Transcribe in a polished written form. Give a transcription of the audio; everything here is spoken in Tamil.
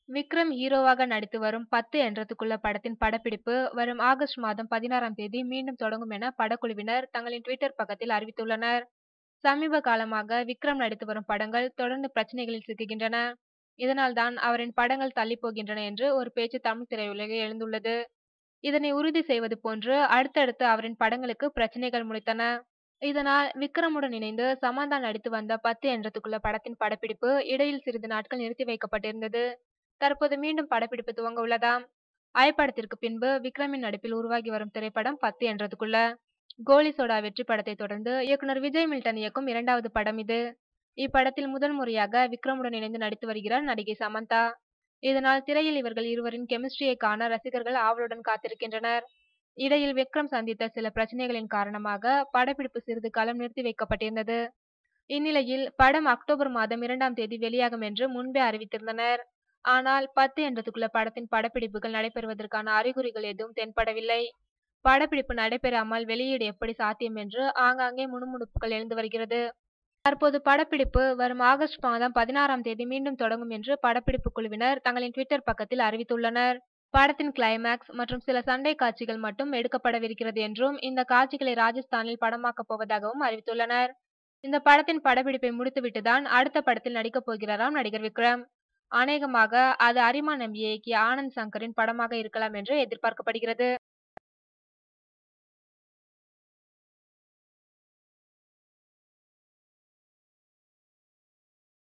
விக்ரம் ஹீரோவாக நடித்து வரும் 10 என்றதுக்குள்ள படத்தின் படப்பிடிப்பு வரும் ஆகஸ்ட் மாதம் 16ஆம் தேதி மீண்டும் தொடங்கும் என படக்குழுவினர் தங்களின் ட்விட்டர் பக்கத்தில் அறிவித்துள்ளனர். சமீப காலமாக விக்ரம் நடித்து வரும் படங்கள் தொடர்ந்து பிரச்சனைகளில் சிக்குகின்றன. இதனால்தான் அவரின் படங்கள் தள்ளி போகின்றன என்று ஒரு பேச்சு தமிழ் திரையுலகில் எழுந்துள்ளது. இதனை உறுதி செய்வது போன்று அடுத்தடுத்து அவரின் படங்களுக்கு பிரச்சனைகள் முளைத்தன. இதனால் விக்ரமுடன் இணைந்து சமந்தா நடித்து வந்த 10 என்றதுக்குள்ள படத்தின் படப்பிடிப்பு இடையில் சிறிது நாட்கள் நிறுத்தி வைக்கப்பட்டிருந்தது. தற்போது மீண்டும் படப்பிடிப்பு துவங்க உள்ளதாம். ஐ படத்திற்கு பின்பு விக்ரமின் நடிப்பில் உருவாகி வரும் திரைப்படம் 10 என்றதுக்குள்ள. கோலி சோடா வெற்றி படத்தை தொடர்ந்து இயக்குனர் விஜய் மில்டன் இயக்கும் 2வது படம் இது. இப்படத்தில் முதல் முறையாக விக்ரமுடன் இணைந்து நடித்து வருகிறார் நடிகை சமந்தா. இதனால் திரையில் இவர்கள் இருவரின் கெமிஸ்ட்ரியை காண ரசிகர்கள் ஆவலுடன் காத்திருக்கின்றனர். இடையில் விக்ரம் சந்தித்த சில பிரச்சனைகளின் காரணமாக படப்பிடிப்பு சிறிது காலம் நிறுத்தி வைக்கப்பட்டிருந்தது. இந்நிலையில் படம் அக்டோபர் மாதம் 2ஆம் தேதி வெளியாகும் என்று முன்பே அறிவித்திருந்தனர். ஆனால் 10 என்றதுக்குள்ள படத்தின் படப்பிடிப்புகள் நடைபெறுவதற்கான அறிகுறிகள் எதுவும் தென்படவில்லை. படப்பிடிப்பு நடைபெறாமல் வெளியீடு எப்படி சாத்தியம் என்று ஆங்காங்கே முணுமுணுப்புகள் எழுந்து வருகிறது. தற்போது படப்பிடிப்பு வரும் ஆகஸ்ட் மாதம் 16ஆம் தேதி மீண்டும் தொடங்கும் என்று படப்பிடிப்பு குழுவினர் தங்களின் ட்விட்டர் பக்கத்தில் அறிவித்துள்ளனர். படத்தின் கிளைமாக்ஸ் மற்றும் சில சண்டை காட்சிகள் மட்டும் எடுக்கப்படவிருக்கிறது என்றும் இந்த காட்சிகளை ராஜஸ்தானில் படமாக்கப் போவதாகவும் அறிவித்துள்ளனர். இந்த படத்தின் படப்பிடிப்பை முடித்துவிட்டுதான் அடுத்த படத்தில் நடிக்கப் போகிறாராம் நடிகர் விக்ரம். அநேகமாக அது அரிமா நம்பி இயக்கிய ஆனந்த் சங்கரின் படமாக இருக்கலாம் என்று எதிர்பார்க்கப்படுகிறது.